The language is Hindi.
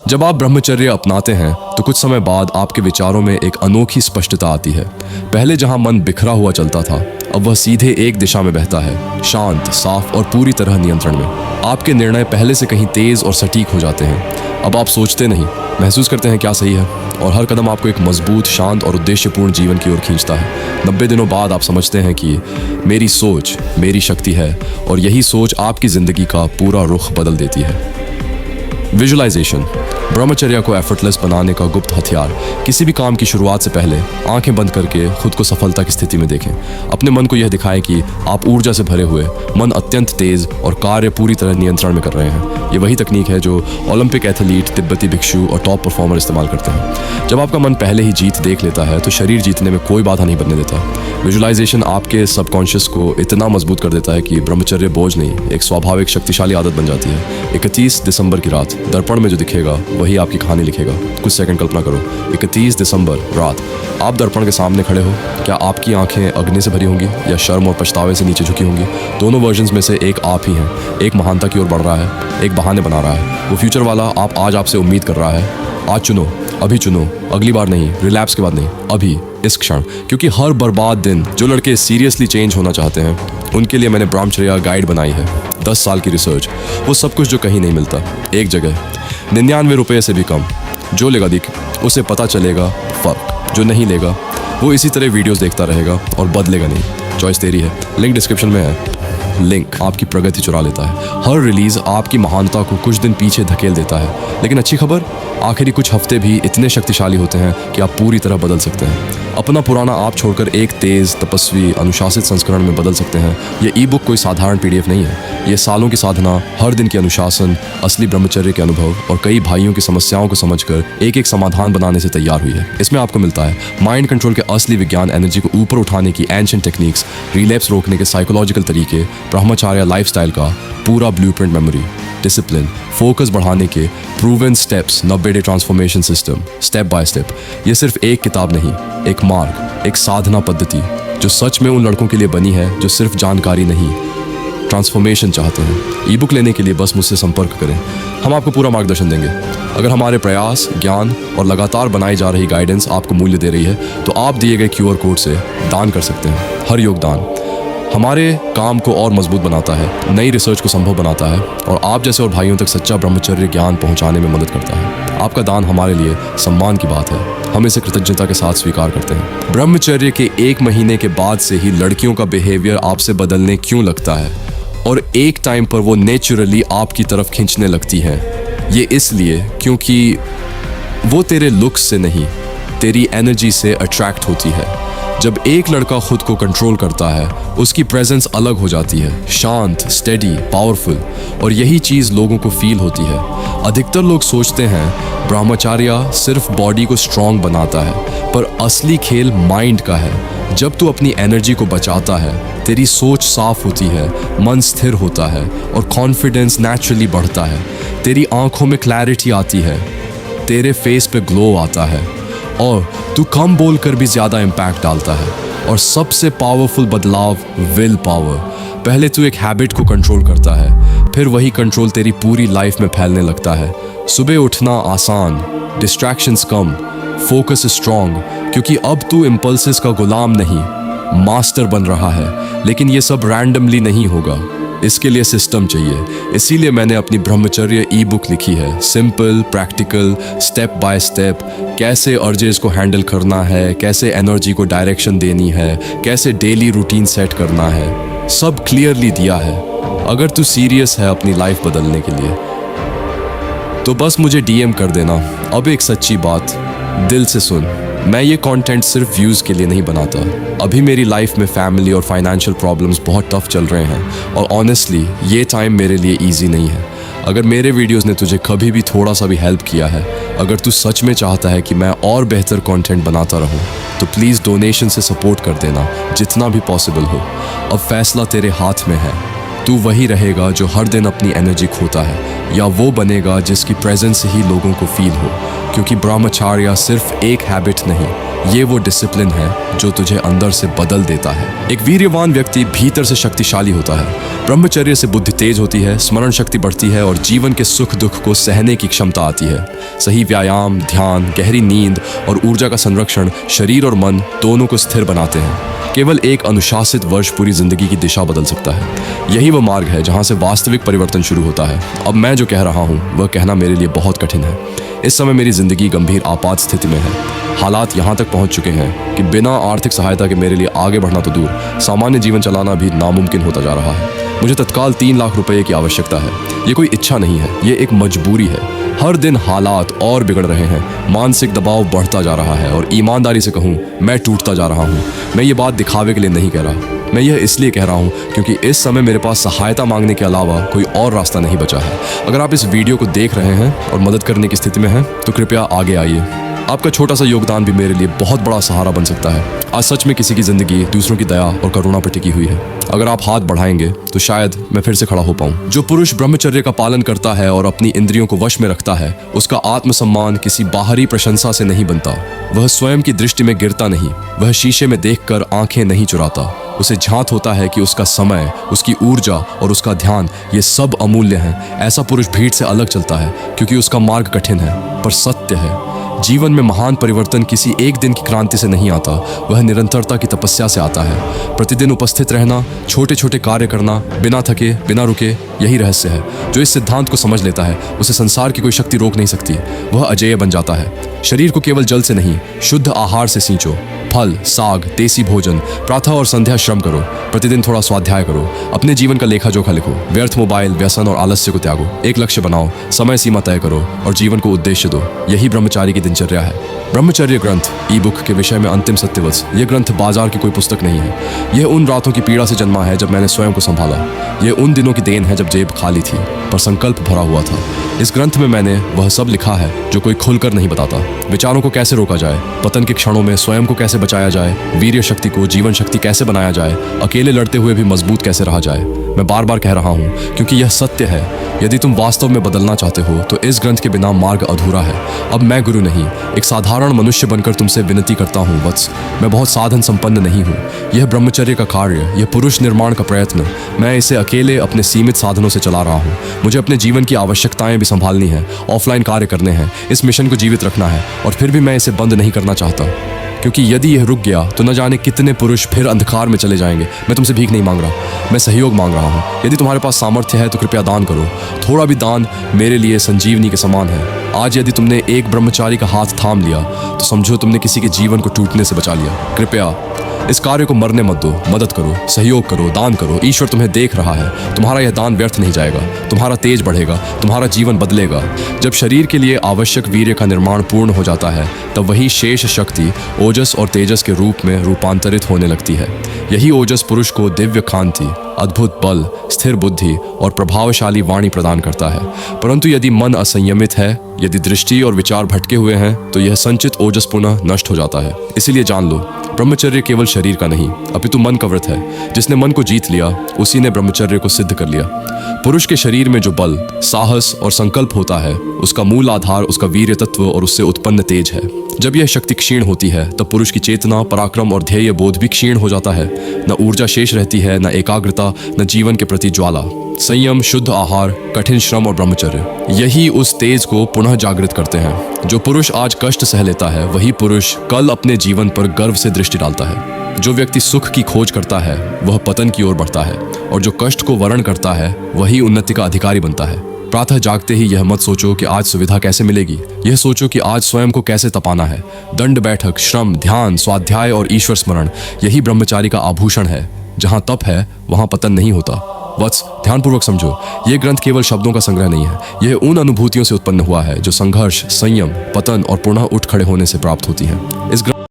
जब आप ब्रह्मचर्य अपनाते हैं तो कुछ समय बाद आपके विचारों में एक अनोखी स्पष्टता आती है। पहले जहां मन बिखरा हुआ चलता था, अब वह सीधे एक दिशा में बहता है, शांत, साफ और पूरी तरह नियंत्रण में। आपके निर्णय पहले से कहीं तेज और सटीक हो जाते हैं। अब आप सोचते नहीं, महसूस करते हैं क्या सही है, और हर कदम आपको एक मजबूत, शांत और उद्देश्यपूर्ण जीवन की ओर खींचता है। 90 दिनों बाद आप समझते हैं कि मेरी सोच मेरी शक्ति है, और यही सोच आपकी जिंदगी का पूरा रुख बदल देती है। विजुअलाइजेशन, ब्रह्मचर्य को एफर्टलेस बनाने का गुप्त हथियार। किसी भी काम की शुरुआत से पहले आंखें बंद करके खुद को सफलता की स्थिति में देखें। अपने मन को यह दिखाएं कि आप ऊर्जा से भरे हुए, मन अत्यंत तेज और कार्य पूरी तरह नियंत्रण में कर रहे हैं। ये वही तकनीक है जो ओलंपिक एथलीट, तिब्बती भिक्षु और टॉप परफॉर्मर इस्तेमाल करते हैं। जब आपका मन पहले ही जीत देख लेता है तो शरीर जीतने में कोई बाधा नहीं बनने देता। विजुअलाइजेशन आपके सबकॉन्शियस को इतना मजबूत कर देता है कि ब्रह्मचर्य बोझ नहीं, एक स्वाभाविक शक्तिशाली आदत बन जाती है। 31 दिसंबर की रात दर्पण में जो दिखेगा वही आपकी कहानी लिखेगा। कुछ सेकंड कल्पना करो, 31 दिसंबर रात आप दर्पण के सामने खड़े हो। क्या आपकी आंखें अग्नि से भरी होंगी या शर्म और पछतावे से नीचे झुकी होंगी? दोनों वर्जन्स में से एक आप ही हैं। एक महानता की ओर बढ़ रहा है, एक बहाने बना रहा है। वो फ्यूचर वाला आप आज आपसे उम्मीद कर रहा है। आज चुनो, अभी चुनो, अगली बार नहीं, रिलैप्स के बाद नहीं, अभी, इस क्षण। क्योंकि हर बर्बाद दिन, जो लड़के सीरियसली चेंज होना चाहते हैं उनके लिए मैंने ब्रह्मचर्य गाइड बनाई है। 10 साल की रिसर्च, वो सब कुछ जो कहीं नहीं मिलता, एक जगह, 99 रुपये से भी कम। जो लेगा दिख, उसे पता चलेगा फर्क। जो नहीं लेगा वो इसी तरह वीडियोस देखता रहेगा और बदलेगा नहीं। चॉइस तेरी है, लिंक डिस्क्रिप्शन में है। लिंक आपकी प्रगति चुरा लेता है। हर रिलीज आपकी महानता को कुछ दिन पीछे धकेल देता है। लेकिन अच्छी खबर, आखिरी कुछ हफ्ते भी इतने शक्तिशाली होते हैं कि आप पूरी तरह बदल सकते हैं। अपना पुराना आप छोड़कर एक तेज, तपस्वी, अनुशासित संस्करण में बदल सकते हैं। ये ई बुक कोई साधारण PDF नहीं है। ये सालों की साधना, हर दिन के अनुशासन, असली ब्रह्मचर्य के अनुभव और कई भाइयों की समस्याओं को समझकर एक एक समाधान बनाने से तैयार हुई है। इसमें आपको मिलता है माइंड कंट्रोल के असली विज्ञान, एनर्जी को ऊपर उठाने की एंशिएंट टेक्निक्स, रिलैप्स रोकने के साइकोलॉजिकल तरीके, ब्रह्मचर्य लाइफस्टाइल का पूरा ब्लूप्रिंट, मेमोरी, डिसिप्लिन, फोकस बढ़ाने के proven steps, 90 day transformation system, step by step. ये सिर्फ एक किताब नहीं, एक मार्ग, एक साधना पद्धति जो सच में उन लड़कों के लिए बनी है जो सिर्फ जानकारी नहीं, ट्रांसफॉर्मेशन चाहते हैं। ई बुक लेने के लिए बस मुझसे संपर्क करें, हम आपको पूरा मार्गदर्शन देंगे। अगर हमारे प्रयास, ज्ञान और लगातार बनाई जा रही गाइडेंस आपको मूल्य दे रही है तो आप दिए गए QR कोड से दान कर सकते हैं। हर योगदान हमारे काम को और मजबूत बनाता है, नई रिसर्च को संभव बनाता है और आप जैसे और भाइयों तक सच्चा ब्रह्मचर्य ज्ञान पहुंचाने में मदद करता है। आपका दान हमारे लिए सम्मान की बात है, हम इसे कृतज्ञता के साथ स्वीकार करते हैं। ब्रह्मचर्य के 1 महीने के बाद से ही लड़कियों का बिहेवियर आपसे बदलने क्यों लगता है और एक टाइम पर वो नेचुरली आपकी तरफ खींचने लगती हैं? ये इसलिए क्योंकि वो तेरे लुक्स से नहीं, तेरी एनर्जी से अट्रैक्ट होती है। जब एक लड़का खुद को कंट्रोल करता है, उसकी प्रेजेंस अलग हो जाती है, शांत, स्टेडी, पावरफुल, और यही चीज़ लोगों को फील होती है। अधिकतर लोग सोचते हैं ब्रह्मचर्य सिर्फ बॉडी को स्ट्रांग बनाता है, पर असली खेल माइंड का है। जब तू अपनी एनर्जी को बचाता है, तेरी सोच साफ होती है, मन स्थिर होता है और कॉन्फिडेंस नेचुरली बढ़ता है। तेरी आंखों में क्लैरिटी आती है, तेरे फेस पे ग्लो आता है और तू कम बोलकर भी ज़्यादा इम्पैक्ट डालता है। और सबसे पावरफुल बदलाव, विल पावर। पहले तू एक हैबिट को कंट्रोल करता है, फिर वही कंट्रोल तेरी पूरी लाइफ में फैलने लगता है। सुबह उठना आसान, डिस्ट्रैक्शंस कम, फोकस स्ट्रॉन्ग, क्योंकि अब तू इम्पल्सेस का गुलाम नहीं, मास्टर बन रहा है। लेकिन ये सब रैंडमली नहीं होगा, इसके लिए सिस्टम चाहिए। इसीलिए मैंने अपनी ब्रह्मचर्य ई बुक लिखी है। Simple, practical, step by step, कैसे अर्जेस को हैंडल करना है, कैसे एनर्जी को डायरेक्शन देनी है, कैसे डेली रूटीन सेट करना है, सब क्लियरली दिया है। अगर तू सीरियस है अपनी लाइफ बदलने के लिए तो बस मुझे DM कर देना। अब एक सच्ची बात, दिल से सुन, मैं ये कंटेंट सिर्फ व्यूज़ के लिए नहीं बनाता। अभी मेरी लाइफ में फैमिली और फाइनेंशियल प्रॉब्लम्स बहुत टफ चल रहे हैं और ऑनेस्टली ये टाइम मेरे लिए इजी नहीं है। अगर मेरे वीडियोस ने तुझे कभी भी थोड़ा सा भी हेल्प किया है, अगर तू सच में चाहता है कि मैं और बेहतर कंटेंट बनाता रहूं, तो प्लीज़ डोनेशन से सपोर्ट कर देना जितना भी पॉसिबल हो। अब फैसला तेरे हाथ में है। तू वही रहेगा जो हर दिन अपनी एनर्जी खोता है, या वो बनेगा जिसकी प्रेजेंस ही लोगों को फील हो। क्योंकि ब्रह्मचर्य सिर्फ एक हैबिट नहीं, ये वो डिसिप्लिन है जो तुझे अंदर से बदल देता है। एक वीर्यवान व्यक्ति भीतर से शक्तिशाली होता है। ब्रह्मचर्य से बुद्धि तेज होती है, स्मरण शक्ति बढ़ती है और जीवन के सुख दुख को सहने की क्षमता आती है। सही व्यायाम, ध्यान, गहरी नींद और ऊर्जा का संरक्षण शरीर और मन दोनों को स्थिर बनाते हैं। केवल एक अनुशासित वर्ष पूरी जिंदगी की दिशा बदल सकता है। यही वो मार्ग है जहाँ से वास्तविक परिवर्तन शुरू होता है। अब मैं जो कह रहा हूँ वह कहना मेरे लिए बहुत कठिन है। इस समय मेरी जिंदगी गंभीर आपात स्थिति में है। हालात यहाँ तक पहुँच चुके हैं कि बिना आर्थिक सहायता के मेरे लिए आगे बढ़ना तो दूर, सामान्य जीवन चलाना भी नामुमकिन होता जा रहा है। मुझे तत्काल 3 लाख रुपए की आवश्यकता है। ये कोई इच्छा नहीं है, ये एक मजबूरी है। हर दिन हालात और बिगड़ रहे हैं, मानसिक दबाव बढ़ता जा रहा है और ईमानदारी से कहूँ मैं टूटता जा रहा हूँ। मैं ये बात दिखावे के लिए नहीं कह रहा, मैं यह इसलिए कह रहा हूँ क्योंकि इस समय मेरे पास सहायता मांगने के अलावा कोई और रास्ता नहीं बचा है। अगर आप इस वीडियो को देख रहे हैं और मदद करने की स्थिति में हैं तो कृपया आगे आइए। आपका छोटा सा योगदान भी मेरे लिए बहुत बड़ा सहारा बन सकता है। आज सच में किसी की जिंदगी दूसरों की दया और करुणा पर टिकी हुई है। अगर आप हाथ बढ़ाएंगे तो शायद मैं फिर से खड़ा हो पाऊं। जो पुरुष ब्रह्मचर्य का पालन करता है और अपनी इंद्रियों को वश में रखता है, उसका आत्मसम्मान किसी बाहरी प्रशंसा से नहीं बनता। वह स्वयं की दृष्टि में गिरता नहीं, वह शीशे में देखकर आंखें नहीं चुराता। उसे झांत होता है कि उसका समय, उसकी ऊर्जा और उसका ध्यान ये सब अमूल्य हैं। ऐसा पुरुष भीड़ से अलग चलता है क्योंकि उसका मार्ग कठिन है पर सत्य है। जीवन में महान परिवर्तन किसी एक दिन की क्रांति से नहीं आता, वह निरंतरता की तपस्या से आता है। प्रतिदिन उपस्थित रहना, छोटे छोटे कार्य करना, बिना थके, बिना रुके, यही रहस्य है। जो इस सिद्धांत को समझ लेता है उसे संसार की कोई शक्ति रोक नहीं सकती। वह अजेय बन जाता है। शरीर को केवल जल से नहीं, शुद्ध आहार से सींचो। फल, साग, देसी भोजन, प्रातः और संध्या श्रम करो। प्रतिदिन थोड़ा स्वाध्याय करो। अपने जीवन का लेखा जोखा लिखो। व्यर्थ मोबाइल, व्यसन और आलस्य को त्यागो। एक लक्ष्य बनाओ, समय सीमा तय करो और जीवन को उद्देश्य दो। यही ब्रह्मचारी की दिनचर्या है। ब्रह्मचर्य ग्रंथ ई बुक के विषय में अंतिम सत्यवच, यह ग्रंथ बाजार की कोई पुस्तक नहीं है। यह उन रातों की पीड़ा से जन्मा है जब मैंने स्वयं को संभाला। यह उन दिनों की देन है जब जेब खाली थी पर संकल्प भरा हुआ था। इस ग्रंथ में मैंने वह सब लिखा है जो कोई खुलकर नहीं बताता। विचारों को कैसे रोका जाए, पतन के क्षणों में स्वयं को कैसे बचाया जाए, वीर्य शक्ति को जीवन शक्ति कैसे बनाया जाए, अकेले लड़ते हुए भी मजबूत कैसे रहा जाए। मैं बार बार कह रहा हूँ क्योंकि यह सत्य है। यदि तुम वास्तव में बदलना चाहते हो तो इस ग्रंथ के बिना मार्ग अधूरा है। अब मैं गुरु नहीं, एक साधारण मनुष्य बनकर तुमसे विनती करता हूँ वत्स। मैं बहुत साधन संपन्न नहीं हूँ। यह ब्रह्मचर्य का कार्य, यह पुरुष निर्माण का प्रयत्न, मैं इसे अकेले अपने सीमित साधनों से चला रहा हूँ। मुझे अपने जीवन की आवश्यकताएं भी संभालनी है, ऑफलाइन कार्य करने हैं, इस मिशन को जीवित रखना है और फिर भी मैं इसे बंद नहीं करना चाहता क्योंकि यदि यह रुक गया तो न जाने कितने पुरुष फिर अंधकार में चले जाएंगे। मैं तुमसे भीख नहीं मांग रहा, मैं सहयोग मांग रहा हूँ। यदि तुम्हारे पास सामर्थ्य है तो कृपया दान करो। थोड़ा भी दान मेरे लिए संजीवनी के समान है। आज यदि तुमने एक ब्रह्मचारी का हाथ थाम लिया तो समझो तुमने किसी के जीवन को टूटने से बचा लिया। कृपया इस कार्य को मरने मत दो, मदद करो, सहयोग करो, दान करो। ईश्वर तुम्हें देख रहा है। तुम्हारा यह दान व्यर्थ नहीं जाएगा, तुम्हारा तेज बढ़ेगा, तुम्हारा जीवन बदलेगा। जब शरीर के लिए आवश्यक वीर्य का निर्माण पूर्ण हो जाता है तब वही शेष शक्ति ओजस और तेजस के रूप में रूपांतरित होने लगती है। यही ओजस पुरुष को दिव्य कांति, अद्भुत बल, स्थिर बुद्धि और प्रभावशाली वाणी प्रदान करता है। परंतु यदि मन असंयमित है, यदि दृष्टि और विचार भटके हुए हैं तो यह संचित ओजस पुनः नष्ट हो जाता है। इसीलिए जान लो, ब्रह्मचर्य केवल शरीर का नहीं अपितु मन का व्रत है। जिसने मन को जीत लिया उसी ने ब्रह्मचर्य को सिद्ध कर लिया। पुरुष के शरीर में जो बल, साहस और संकल्प होता है उसका मूल आधार उसका वीर्य तत्व और उससे उत्पन्न तेज है। जब यह शक्ति क्षीण होती है तब पुरुष की चेतना, पराक्रम और ध्येय बोध भी क्षीण हो जाता है। न ऊर्जा शेष रहती है, न एकाग्रता, न जीवन के प्रति ज्वाला। संयम, शुद्ध आहार, कठिन श्रम और ब्रह्मचर्य, यही उस तेज को पुनः जागृत करते हैं। जो पुरुष आज कष्ट सह लेता है वही पुरुष कल अपने जीवन पर गर्व से दृष्टि डालता है। जो व्यक्ति सुख की खोज करता है वह पतन की ओर बढ़ता है और जो कष्ट को वर्ण करता है वही उन्नति का अधिकारी बनता है। प्रातः जागते ही यह मत सोचो कि आज सुविधा कैसे मिलेगी, यह सोचो कि आज स्वयं को कैसे तपाना है। दंड बैठक, श्रम, ध्यान, स्वाध्याय और ईश्वर स्मरण, यही ब्रह्मचारी का आभूषण है। जहाँ तप है वहाँ पतन नहीं होता। वत्स, ध्यानपूर्वक समझो, ये ग्रंथ केवल शब्दों का संग्रह नहीं है। यह उन अनुभूतियों से उत्पन्न हुआ है जो संघर्ष, संयम, पतन और पुनः उठ खड़े होने से प्राप्त होती हैं। इस